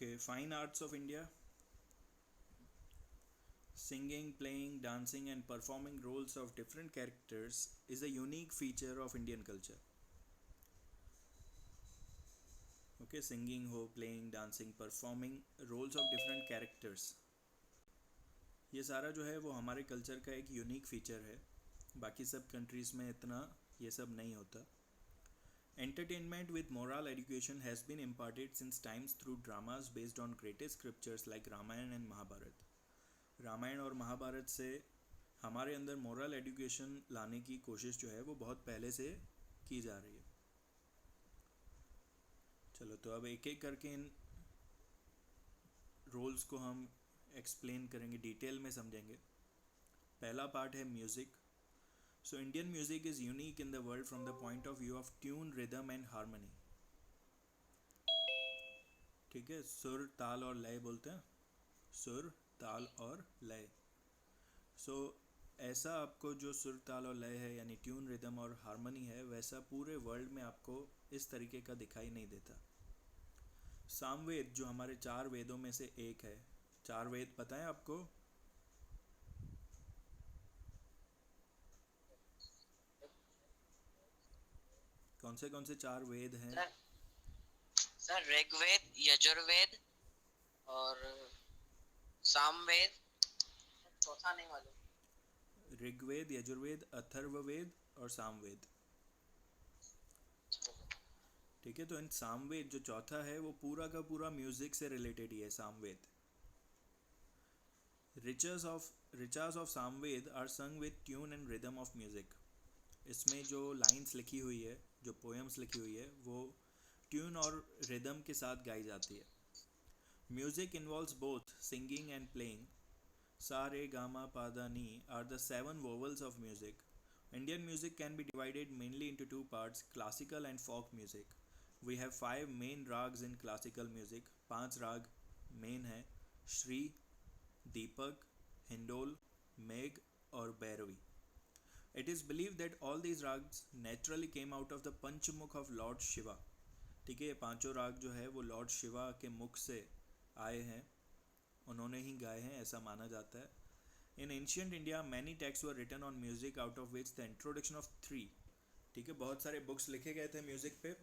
Okay, fine arts of India. Singing, playing, dancing, and performing roles of different characters is a unique feature of Indian culture. Okay, singing हो, playing, dancing, performing roles of different characters. ये सारा जो है वो हमारे culture का एक unique feature है. बाकी सब कंट्रीज़ में इतना ये सब नहीं होता. Entertainment with moral education has been imparted since times through dramas based on greatest scriptures like Ramayana and Mahabharata. Ramayan और महाभारत से हमारे अंदर मोरल एजुकेशन लाने की कोशिश जो है वो बहुत पहले से की जा रही है. चलो तो अब एक एक करके इन रोल्स को हम एक्सप्लेन करेंगे, डिटेल में समझेंगे. पहला पार्ट है music. So Indian music is unique in the world from the point of view of tune, rhythm and harmony. ठीक है, सुर, ताल और लय बोलते हैं. सुर, ताल और लय. सो ऐसा आपको जो सुर, ताल और लय है यानी ट्यून, रिदम और हारमोनी है, वैसा पूरे वर्ल्ड में आपको इस तरीके का दिखाई नहीं देता. सामवेद जो हमारे 4 वेदों में से एक है. 4 वेद पता है आपको? कौन से 4 वेद हैं? सर ऋग्वेद, यजुर्वेद और सामवेद. चौथा नहीं मालूम. ऋग्वेद, यजुर्वेद, अथर्ववेद और सामवेद. ठीक है, तो इन सामवेद जो चौथा है वो पूरा का पूरा म्यूजिक से रिलेटेड ही है. सामवेद. रिचर्स ऑफ सामवेद आर संग with tune and rhythm of music. इसमें जो लाइंस लिखी हुई है, जो पोएम्स लिखी हुई है, वो ट्यून और रिदम के साथ गाई जाती है. Music involves both singing and playing. Sa re ga ma pa da ni are the 7 vowels of music. Indian music can be divided mainly into 2 parts, classical and folk music. We have 5 main rags in classical music. 5 राग main हैं: श्री, दीपक, indole, मेघ और Bhairavi. It is believed that all these rags naturally came out of the पंचमुख of Lord Shiva. ठीक है, ये पांचों राग जो है वो लॉर्ड शिवा के मुख से आए हैं, उन्होंने ही गाए हैं, ऐसा माना जाता है. In ancient India many text were written on music, out of which the introduction of 3. ठीक है, बहुत सारे बुक्स लिखे गए थे म्यूज़िक पे.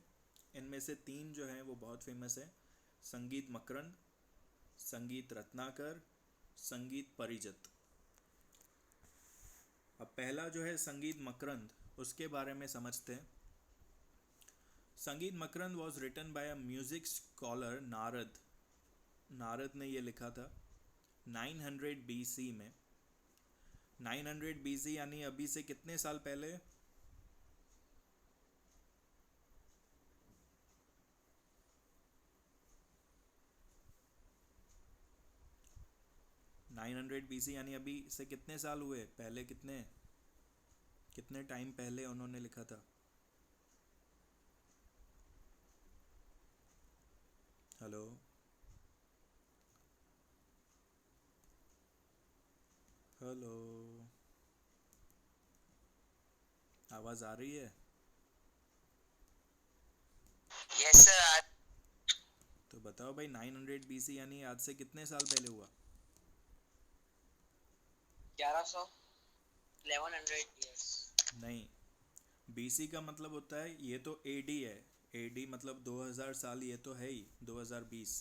इनमें से 3 जो हैं वो बहुत फेमस है: संगीत मकरंद, संगीत रत्नाकर, संगीत परिजत. अब पहला जो है संगीत मकरंद, उसके बारे में समझते हैं. Sangeet Makarand was written by a music scholar Narad. Narad ने ये लिखा था 900 BC में. 900 BC यानी अभी से कितने साल पहले? BC यानी अभी से कितने साल हुए पहले? कितने कितने टाइम पहले उन्होंने लिखा था? हेलो, हेलो, आवाज़ आ रही है? Yes sir. तो बताओ भाई, 900 BC यानी आज से कितने साल पहले हुआ? 1100, 1100 years. नहीं, BC का मतलब होता है, ये तो AD है. AD मतलब 2000 साल, ये तो है ही 2020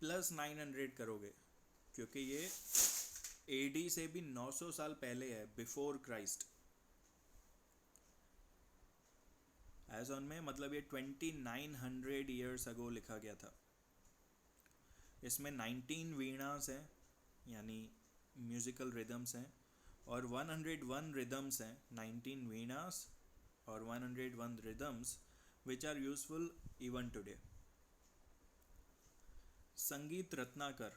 प्लस 900 करोगे, क्योंकि ये AD से भी 900 साल पहले है, बिफोर क्राइस्ट. एज ऑन में मतलब ये 2900 ईयर्स अगो लिखा गया था. इसमें 19 वीणास हैं यानी म्यूज़िकल रिदम्स हैं, और 101 रिदम्स हैं. 19 वीणास और 101 rhythms which are useful even today. Sangeet Ratnakar,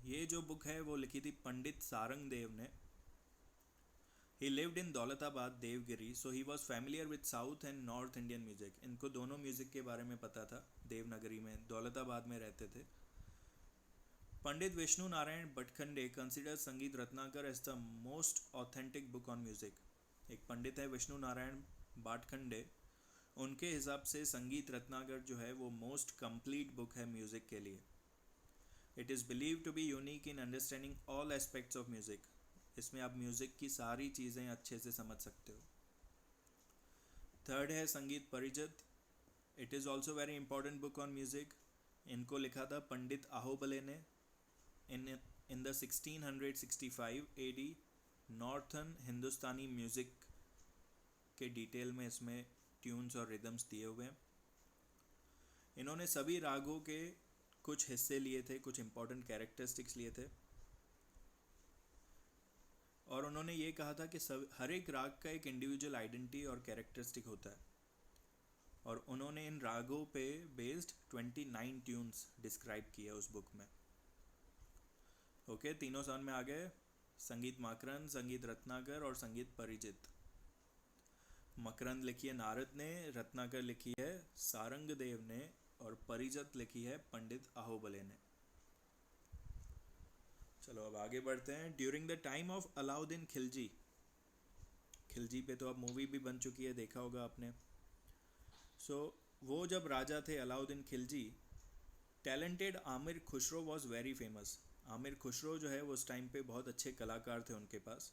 ये जो बुक है वो लिखी थी पंडित सारंग देव ने. He lived in Daulatabad, Devgiri, so he was familiar with South and North Indian music. इनको दोनों म्यूज़िक के बारे में पता था. देवनगरी में, दौलताबाद में रहते थे. पंडित विष्णु नारायण भटखंडे considers संगीत Ratnakar as the most authentic book on music. एक पंडित है विष्णु नारायण भाटखंडे, उनके हिसाब से संगीत रत्नाकर जो है वो मोस्ट कंप्लीट बुक है म्यूज़िक के लिए. It is believe to be unique in understanding all aspects of music. इसमें आप म्यूज़िक की सारी चीज़ें अच्छे से समझ सकते हो. थर्ड है Sangeet Parijat. It is also very important book on music. इनको लिखा था पंडित आहोबले ने in the 1665 AD. Northern Hindustani music के डिटेल में इसमें ट्यून्स और रिदम्स दिए हुए हैं. इन्होंने सभी रागों के कुछ हिस्से लिए थे, कुछ इंपॉर्टेंट कैरेक्टरिस्टिक्स लिए थे, और उन्होंने ये कहा था कि हर एक राग का एक इंडिविजुअल आइडेंटिटी और कैरेक्टरिस्टिक होता है. और उन्होंने इन रागों पे बेस्ड 29 ट्यून्स डिस्क्राइब किए उस बुक में. ओके, तीनों सन में आ गए. संगीत मकरंद, संगीत रत्नाकर और संगीत परिजित. मकरंद लिखी है नारद ने, रत्नाकर लिखी है सारंगदेव ने, और परिजत लिखी है पंडित आहोबले ने. चलो अब आगे बढ़ते हैं. During the time of Alauddin Khilji. Khilji पे तो अब मूवी भी बन चुकी है, देखा होगा आपने. सो वो जब राजा थे Alauddin Khilji, talented Aamir Khusro was very famous. Aamir Khusro जो है वो उस टाइम पे बहुत अच्छे कलाकार थे उनके पास.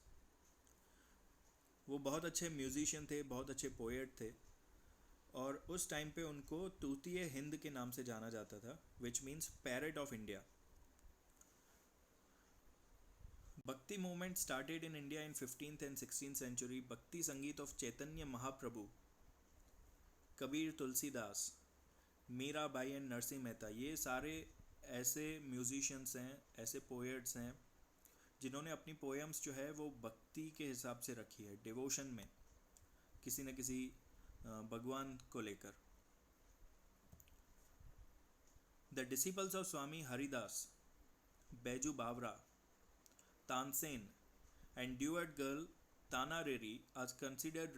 वो बहुत अच्छे म्यूजिशियन थे, बहुत अच्छे पोएट थे, और उस टाइम पे उनको तूतिए हिंद के नाम से जाना जाता था, which means parrot of India. Bhakti movement started in India in 15th and 16th century. Bhakti sangeet of Chaitanya Mahaprabhu, Kabir Tulsidas, Mirabai and Narsinh Mehta, ये सारे ऐसे म्यूजिशियंस हैं, ऐसे पोएट्स हैं जिन्होंने अपनी पोएम्स जो है वो भक्ति के हिसाब से रखी है, डिवोशन में, किसी न किसी भगवान को लेकर. The disciples of Swami Haridas, Baiju Bawra, Tansen, and duet girl Tana Reri are considered